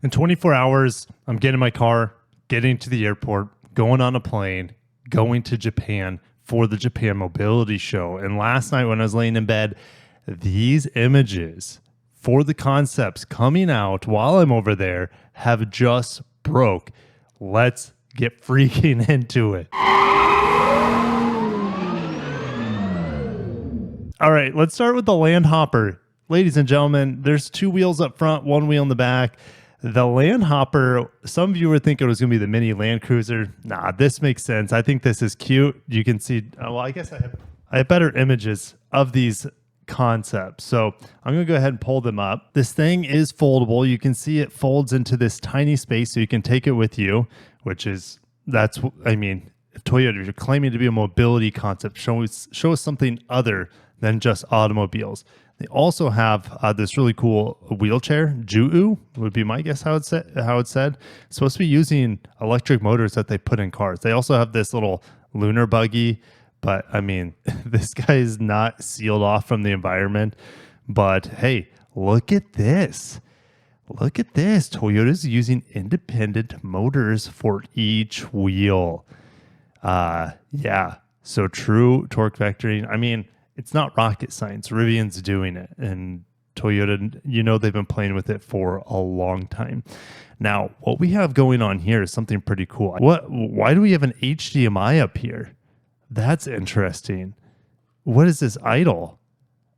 In 24 hours, I'm getting in my car, getting to the airport, going on a plane, going to Japan for the Japan Mobility Show. And last night when I was laying in bed, these images for the concepts coming out while I'm over there have just broke. Let's get freaking into it. All right, let's start with the Landhopper. Ladies and gentlemen, there's two wheels up front, one wheel in the back. The Landhopper, some of you were thinking it was going to be the mini Landcruiser. Nah, this makes sense. I think this is cute. You can see, well, I guess I have better images of these concepts. So I'm going to go ahead and pull them up. This thing is foldable. You can see it folds into this tiny space so you can take it with you, which is, I mean, if Toyota, you're claiming to be a mobility concept, show us something other than just automobiles. They also have this really cool wheelchair. Ju would be my guess how it's said. It's supposed to be using electric motors that they put in cars. They also have this little lunar buggy, but I mean, this guy is not sealed off from the environment. But hey, look at this. Look at this. Toyota's using independent motors for each wheel. Yeah, so true torque vectoring. I mean, it's not rocket science. Rivian's doing it, and Toyota, you know, they've been playing with it for a long time. Now, what we have going on here is something pretty cool. Why do we have an HDMI up here? That's interesting. What is this idle?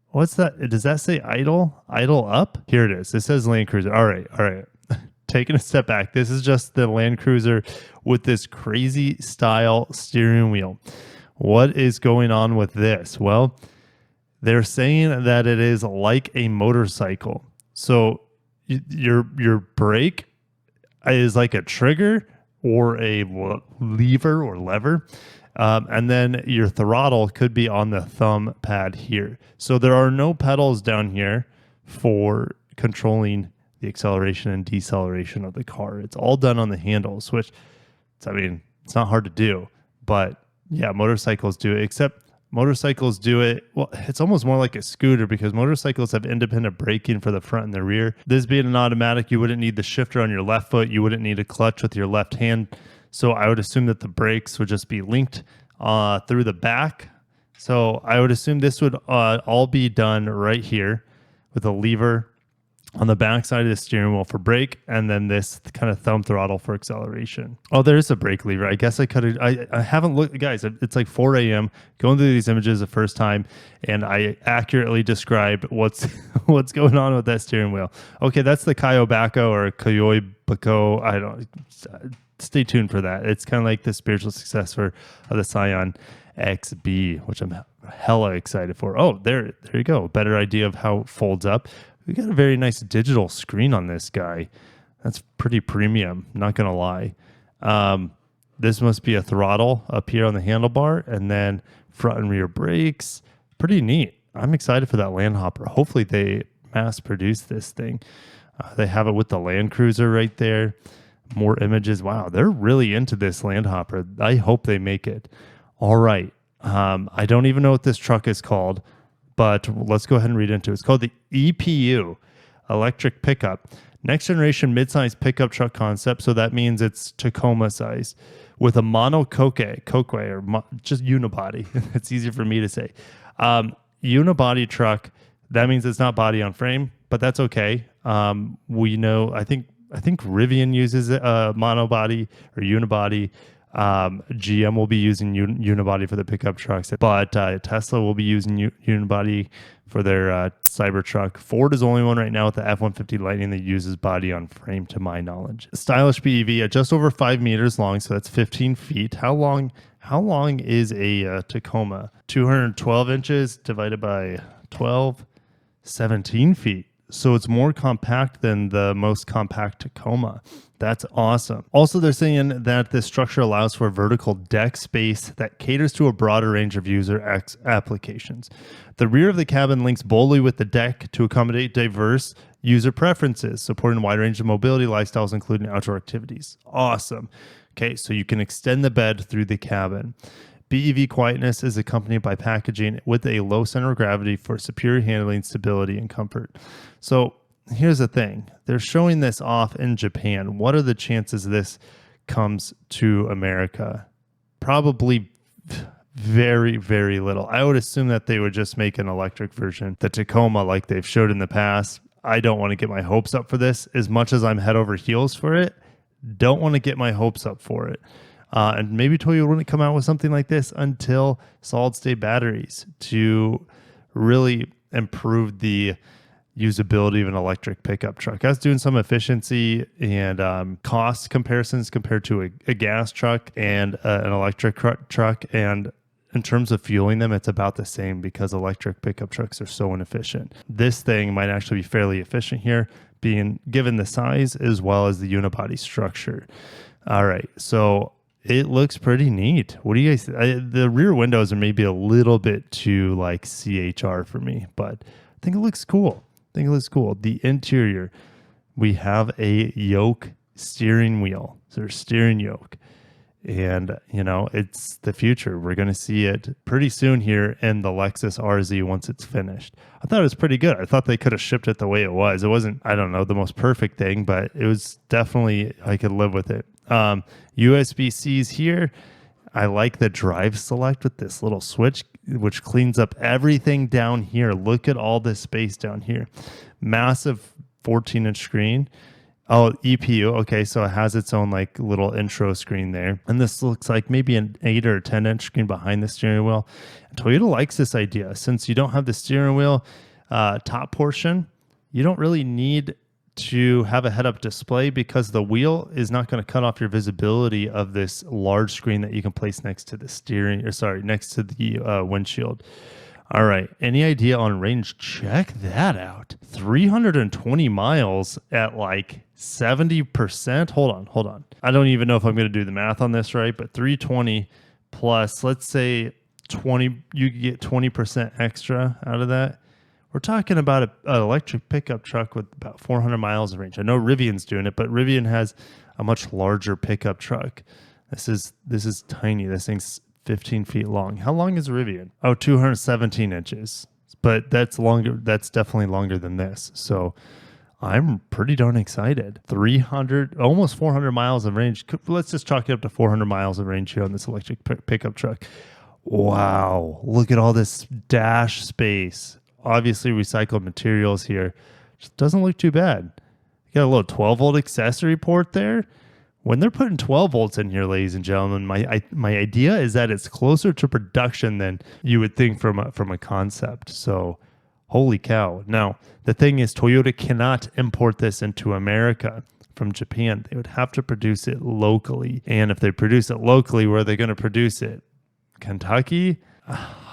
What's that? Does that say idle? Idle up? Here it is. It says Landcruiser. All right. Taking a step back. This is just the Landcruiser with this crazy style steering wheel. What is going on with this? Well, they're saying that it is like a motorcycle. So your brake is like a trigger or a lever. And then your throttle could be on the thumb pad here. So there are no pedals down here for controlling the acceleration and deceleration of the car. It's all done on the handles, which, it's not hard to do, but yeah, motorcycles do it, except motorcycles do it. Well, it's almost more like a scooter because motorcycles have independent braking for the front and the rear. This being an automatic, you wouldn't need the shifter on your left foot. You wouldn't need a clutch with your left hand. So I would assume that the brakes would just be linked through the back. So I would assume this would all be done right here with a lever on the back side of the steering wheel for brake, and then this kind of thumb throttle for acceleration. Oh, there's a brake lever. I guess I haven't looked, guys. It's like 4 a.m. going through these images the first time, and I accurately described what's going on with that steering wheel. Okay, that's the Kayobako or Koyobako. I don't. Stay tuned for that. It's kind of like the spiritual successor of the Scion XB, which I'm hella excited for. Oh, there you go. Better idea of how it folds up. We got a very nice digital screen on this guy. That's pretty premium, not going to lie. This must be a throttle up here on the handlebar, and then front and rear brakes. Pretty neat. I'm excited for that Landhopper. Hopefully they mass produce this thing. They have it with the Landcruiser right there. More images. Wow, they're really into this Landhopper. I hope they make it. All right. I don't even know what this truck is called, but let's go ahead and read into it. It's called the EPU, Electric Pickup. Next generation midsize pickup truck concept. So that means it's Tacoma size with a monocoque, or just unibody. It's easier for me to say. Unibody truck. That means it's not body on frame, but that's okay. We know, I think Rivian uses a monobody or unibody. GM will be using unibody for the pickup trucks, but Tesla will be using unibody for their Cybertruck. Ford is the only one right now with the F-150 Lightning that uses body on frame, to my knowledge. Stylish BEV at just over 5 meters long, so that's 15 feet. How long is a Tacoma? 212 inches divided by 12, 17 feet. So it's more compact than the most compact Tacoma. That's awesome. Also, they're saying that this structure allows for vertical deck space that caters to a broader range of user applications. The rear of the cabin links boldly with the deck to accommodate diverse user preferences, supporting a wide range of mobility lifestyles, including outdoor activities. Awesome. Okay, so you can extend the bed through the cabin. BEV quietness is accompanied by packaging with a low center of gravity for superior handling, stability, and comfort. So here's the thing. They're showing this off in Japan. What are the chances this comes to America? Probably very, very little. I would assume that they would just make an electric version, the Tacoma, like they've showed in the past. I don't want to get my hopes up for this as much as I'm head over heels for it. Don't want to get my hopes up for it. And maybe Toyota wouldn't come out with something like this until solid state batteries to really improve the usability of an electric pickup truck. I was doing some efficiency and cost comparisons compared to a gas truck and an electric truck. And in terms of fueling them, it's about the same because electric pickup trucks are so inefficient. This thing might actually be fairly efficient here, being given the size as well as the unibody structure. All right, so it looks pretty neat. What do you guys think? The rear windows are maybe a little bit too like CHR for me, but I think it looks cool. The interior, we have a yoke steering wheel. So there's steering yoke. And, it's the future. We're going to see it pretty soon here in the Lexus RZ once it's finished. I thought it was pretty good. I thought they could have shipped it the way it was. It wasn't, I don't know, the most perfect thing, but it was definitely, I could live with it. USB-C's here. I like the drive select with this little switch, which cleans up everything down here. Look at all this space down here. Massive 14-inch screen. Oh, EPU. Okay, so it has its own like little intro screen there. And this looks like maybe an 8 or 10-inch screen behind the steering wheel. And Toyota likes this idea. Since you don't have the steering wheel top portion, you don't really need to have a head-up display because the wheel is not going to cut off your visibility of this large screen that you can place next to the next to the windshield. All right, any idea on range? Check that out. 320 miles at like 70%. Hold on. I don't even know if I'm going to do the math on this right, but 320 plus, let's say 20, you could get 20% extra out of that. We're talking about an electric pickup truck with about 400 miles of range. I know Rivian's doing it, but Rivian has a much larger pickup truck. This is tiny. This thing's 15 feet long. How long is Rivian? Oh, 217 inches. But that's longer. That's definitely longer than this. So I'm pretty darn excited. 300, almost 400 miles of range. Let's just chalk it up to 400 miles of range here on this electric pickup truck. Wow. Look at all this dash space. Obviously recycled materials here. Just doesn't look too bad. You got a little 12-volt accessory port there. When they're putting 12 volts in here, ladies and gentlemen, my idea is that it's closer to production than you would think from a concept. So, holy cow. Now, the thing is, Toyota cannot import this into America from Japan. They would have to produce it locally. And if they produce it locally, where are they going to produce it? Kentucky?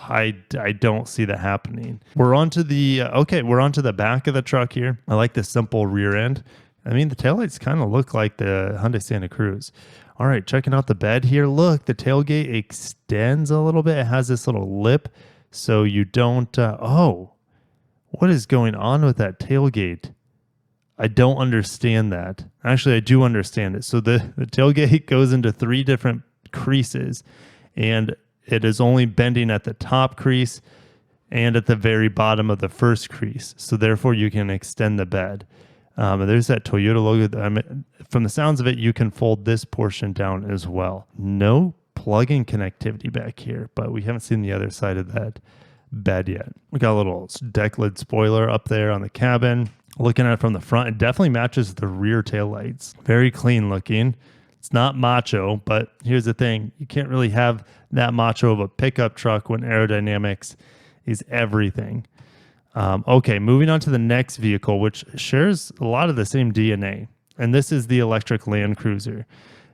I don't see that happening. We're onto the back of the truck here. I like the simple rear end. I mean, the taillights kind of look like the Hyundai Santa Cruz. All right, checking out the bed here. Look, the tailgate extends a little bit. It has this little lip, so you don't... what is going on with that tailgate? I don't understand that. Actually, I do understand it. So the tailgate goes into 3 different creases, and it is only bending at the top crease and at the very bottom of the first crease. So therefore, you can extend the bed. There's that Toyota logo. From the sounds of it, you can fold this portion down as well. No plug-in connectivity back here, but we haven't seen the other side of that bed yet. We got a little deck lid spoiler up there on the cabin. Looking at it from the front, it definitely matches the rear taillights. Very clean looking. It's not macho, but here's the thing. You can't really have that macho of a pickup truck when aerodynamics is everything. Okay, moving on to the next vehicle, which shares a lot of the same DNA. And this is the electric Landcruiser.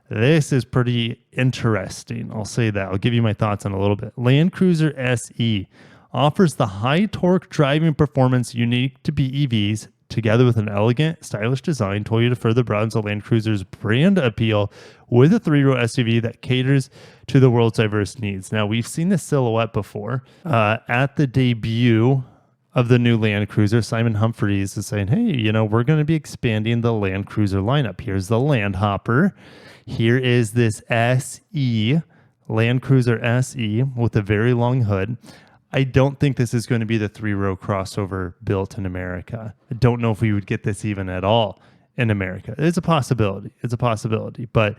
This is pretty interesting. I'll say that. I'll give you my thoughts on a little bit. Landcruiser SE offers the high torque driving performance unique to BEVs, together with an elegant, stylish design. Toyota further broadens the Landcruiser's brand appeal with a 3-row SUV that caters to the world's diverse needs. Now, we've seen this silhouette before. At the debut of the new Landcruiser, Simon Humphries is saying, hey, we're going to be expanding the Landcruiser lineup. Here's the Landhopper. Here is this SE, Landcruiser SE with a very long hood. I don't think this is going to be the 3-row crossover built in America. I don't know if we would get this even at all in America. It's a possibility. It's a possibility. But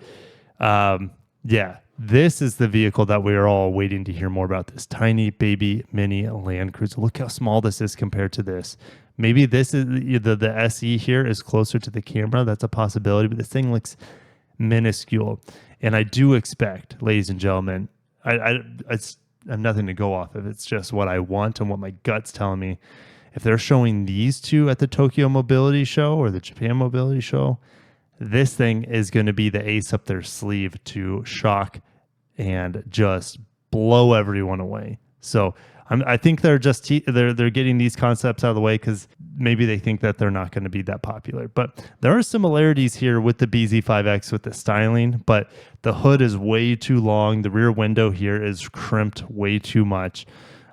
yeah, this is the vehicle that we are all waiting to hear more about. This tiny baby mini Landcruiser. Look how small this is compared to this. Maybe this is the SE here is closer to the camera. That's a possibility. But this thing looks minuscule. And I do expect, ladies and gentlemen, I have nothing to go off of. It's just what I want and what my gut's telling me. If they're showing these two at the Tokyo Mobility Show or the Japan Mobility Show, this thing is going to be the ace up their sleeve to shock and just blow everyone away. So I think they're just they're getting these concepts out of the way because maybe they think that they're not going to be that popular. But there are similarities here with the BZ5X with the styling, but the hood is way too long. The rear window here is crimped way too much.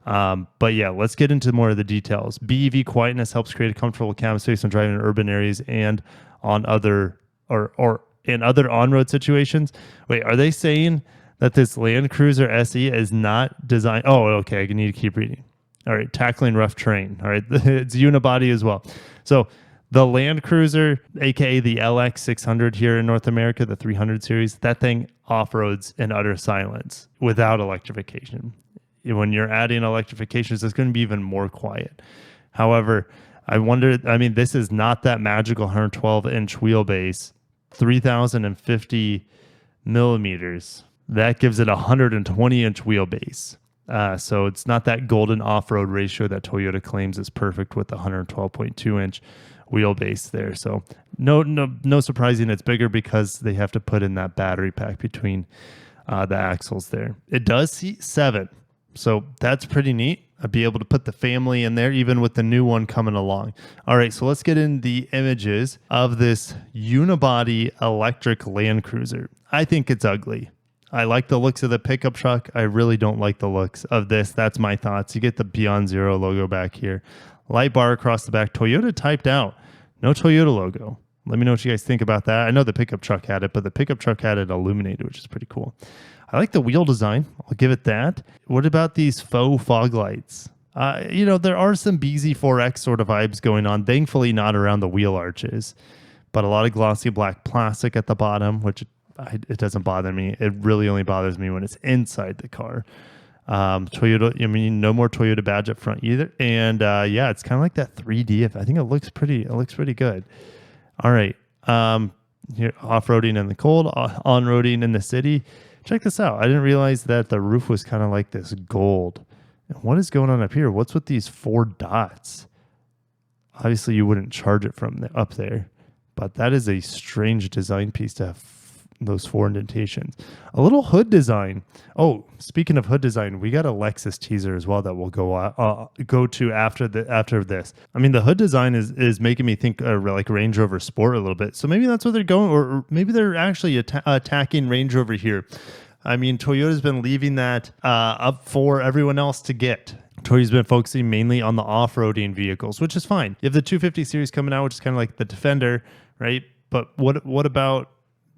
But yeah, let's get into more of the details. BEV quietness helps create a comfortable cabin space when driving in urban areas and on other or in other on-road situations. Wait, are they saying that this Landcruiser SE is not designed? Oh, okay. I need to keep reading. All right. Tackling rough terrain. All right. It's unibody as well. So the Landcruiser, aka the LX600 here in North America, the 300 series, that thing off-roads in utter silence without electrification. When you're adding electrifications, it's going to be even more quiet. However, this is not that magical 112-inch wheelbase, 3,050 millimeters. That gives it a 120-inch wheelbase. So it's not that golden off-road ratio that Toyota claims is perfect with the 112.2-inch wheelbase there. So no surprising it's bigger because they have to put in that battery pack between the axles there. It does seat 7, so that's pretty neat. I'd be able to put the family in there, even with the new one coming along. All right, so let's get in the images of this unibody electric Landcruiser. I think it's ugly. I like the looks of the pickup truck. I really don't like the looks of this. That's my thoughts. You get the Beyond Zero logo back here. Light bar across the back. Toyota typed out. No Toyota logo. Let me know what you guys think about that. I know the pickup truck had it, but the pickup truck had it illuminated, which is pretty cool. I like the wheel design. I'll give it that. What about these faux fog lights? There are some BZ4X sort of vibes going on. Thankfully, not around the wheel arches, but a lot of glossy black plastic at the bottom, which it doesn't bother me. It really only bothers me when it's inside the car. Toyota, no more Toyota badge up front either. And yeah, it's kind of like that 3D. I think it looks pretty good. All right. Here, off-roading in the cold, on-roading in the city. Check this out. I didn't realize that the roof was kind of like this gold. And what is going on up here? What's with these 4 dots? Obviously, you wouldn't charge it from up there, but that is a strange design piece to have those 4 indentations. A little hood design. Oh, speaking of hood design, we got a Lexus teaser as well that we'll go to after this. I mean, the hood design is making me think like Range Rover Sport a little bit. So maybe that's what they're going, or maybe they're actually attacking Range Rover here. I mean, Toyota's been leaving that up for everyone else to get. Toyota's been focusing mainly on the off-roading vehicles, which is fine. You have the 250 series coming out, which is kind of like the Defender, right? But what about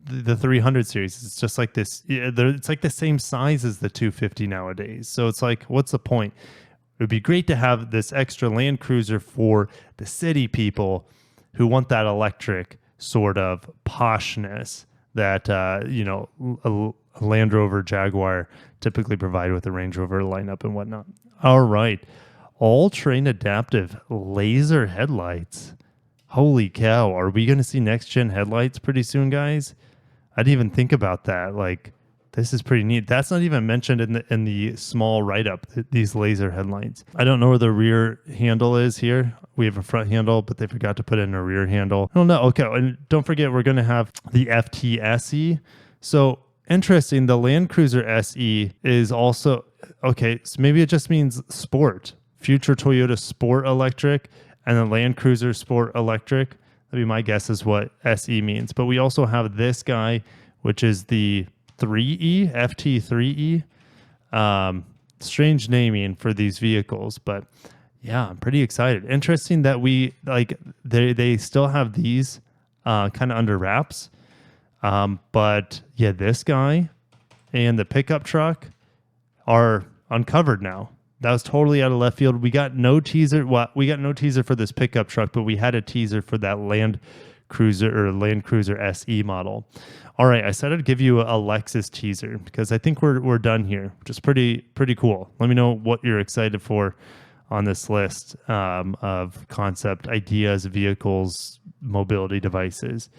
the 300 series? It's just like this. It's like the same size as the 250 nowadays. So it's like, what's the point? It would be great to have this extra Landcruiser for the city people who want that electric sort of poshness that a Land Rover Jaguar typically provide with a Range Rover lineup and whatnot. All right, all-terrain adaptive laser headlights. Holy cow! Are we going to see next-gen headlights pretty soon, guys? I didn't even think about that. Like, this is pretty neat. That's not even mentioned in the small write-up, these laser headlights. I don't know where the rear handle is here. We have a front handle, but they forgot to put in a rear handle. I don't know. Okay, and don't forget, we're going to have the FTSE. So, interesting, the Landcruiser SE is also... Okay, so maybe it just means sport. Future Toyota Sport Electric and the Landcruiser Sport Electric. That'd be my guess is what SE means. But we also have this guy, which is the 3E, FT3E. Strange naming for these vehicles, but yeah, I'm pretty excited. Interesting that they still have these kind of under wraps. But yeah, this guy and the pickup truck are uncovered now. That was totally out of left field. We got no teaser. Well, we got no teaser for this pickup truck, but we had a teaser for that Landcruiser SE model. All right, I said I'd give you a Lexus teaser because I think we're done here, which is pretty cool. Let me know what you're excited for on this list of concept ideas, vehicles, mobility devices.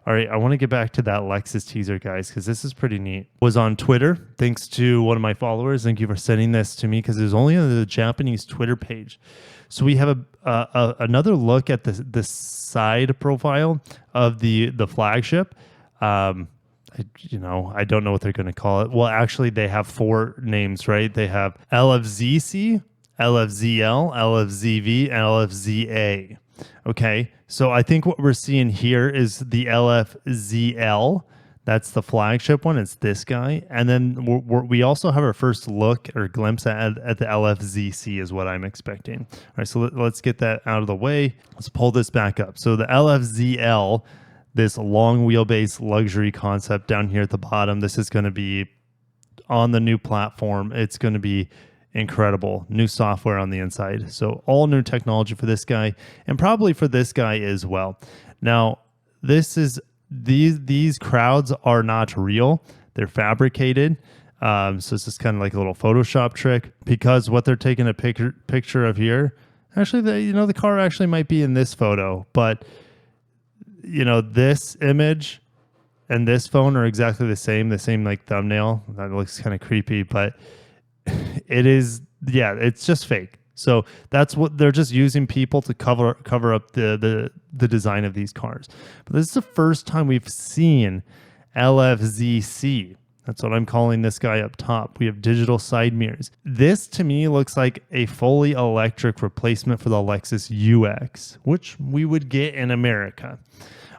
All right, I want to get back to that Lexus teaser, guys, because this is pretty neat. Was on Twitter, thanks to one of my followers. Thank you for sending this to me because it was only on the Japanese Twitter page. So we have another look at the side profile of the flagship. I don't know what they're going to call it. Well, actually, they have 4 names, right? They have LFZC, LFZL, LFZV, and LFZA. Okay, so I think what we're seeing here is the LFZL. That's the flagship one. It's this guy. And then we also have our first look or glimpse at the LFZC is what I'm expecting. All right, so let's get that out of the way. Let's pull this back up. So the LFZL, this long wheelbase luxury concept down here at the bottom, this is going to be on the new platform. It's going to be incredible. New software on the inside. So all new technology for this guy and probably for this guy as well. Now, these crowds are not real. They're fabricated. So it's just kind of like a little Photoshop trick because what they're taking a picture of here, actually, the car actually might be in this photo, but this image and this phone are exactly the same like thumbnail. That looks kind of creepy, but it's just fake. So that's what they're just using people to cover up the design of these cars. But this is the first time we've seen LFZC. That's what I'm calling this guy up top. We have digital side mirrors. This to me looks like a fully electric replacement for the Lexus UX, which we would get in America.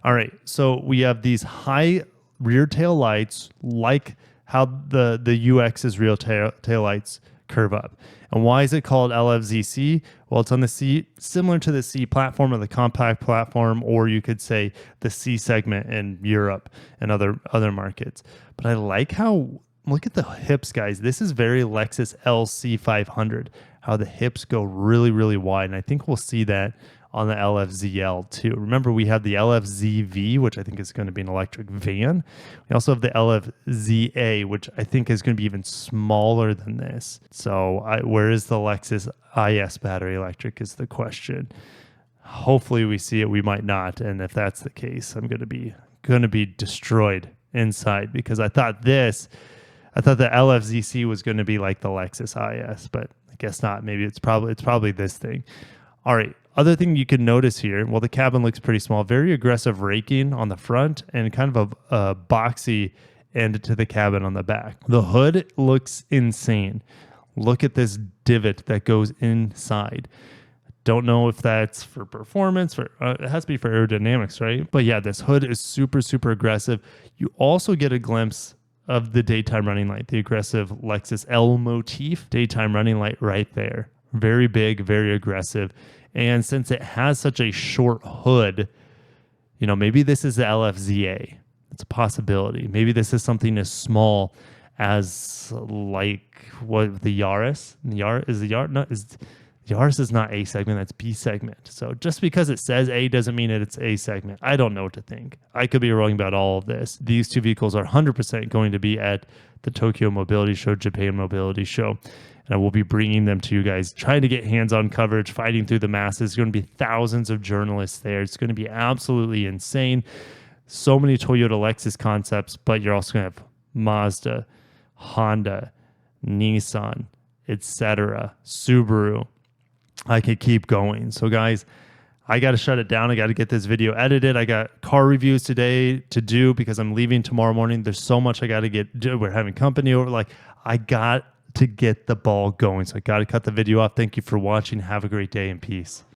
All right, so we have these high rear tail lights, like how the UX's rear tail lights curve up. And why is it called LFZC? Well, it's on the C, similar to the C platform or the compact platform, or you could say the C segment in Europe and other markets. But I like how, look at the hips, guys. This is very Lexus LC500, how the hips go really, really wide. And I think we'll see that on the LFZL too. Remember, we have the LFZV, which I think is going to be an electric van. We also have the LFZA, which I think is going to be even smaller than this. So where is the Lexus IS battery electric is the question. Hopefully we see it. We might not. And if that's the case, I'm going to be destroyed inside because I thought the LFZC was going to be like the Lexus IS, but I guess not. Maybe it's probably this thing. All right. Other thing you can notice here, well, the cabin looks pretty small, very aggressive raking on the front and kind of a boxy end to the cabin on the back. The hood looks insane. Look at this divot that goes inside. Don't know if that's for performance, it has to be for aerodynamics, right? But yeah, this hood is super, super aggressive. You also get a glimpse of the daytime running light, the aggressive Lexus L motif daytime running light right there. Very big, very aggressive. And since it has such a short hood, maybe this is the LFZA. It's a possibility. Maybe this is something as small as like what the Yaris. Yaris is not A segment, that's B segment. So just because it says A doesn't mean that it's A segment. I don't know what to think. I could be wrong about all of this. These two vehicles are 100% going to be at the Tokyo Mobility Show, Japan Mobility Show. And I will be bringing them to you guys, trying to get hands-on coverage, fighting through the masses. There's going to be thousands of journalists there. It's going to be absolutely insane. So many Toyota Lexus concepts, but you're also going to have Mazda, Honda, Nissan, etc., Subaru. I could keep going. So guys, I got to shut it down. I got to get this video edited. I got car reviews today to do because I'm leaving tomorrow morning. There's so much I got to do. We're having company over. I got to get the ball going. So I got to cut the video off. Thank you for watching. Have a great day and peace.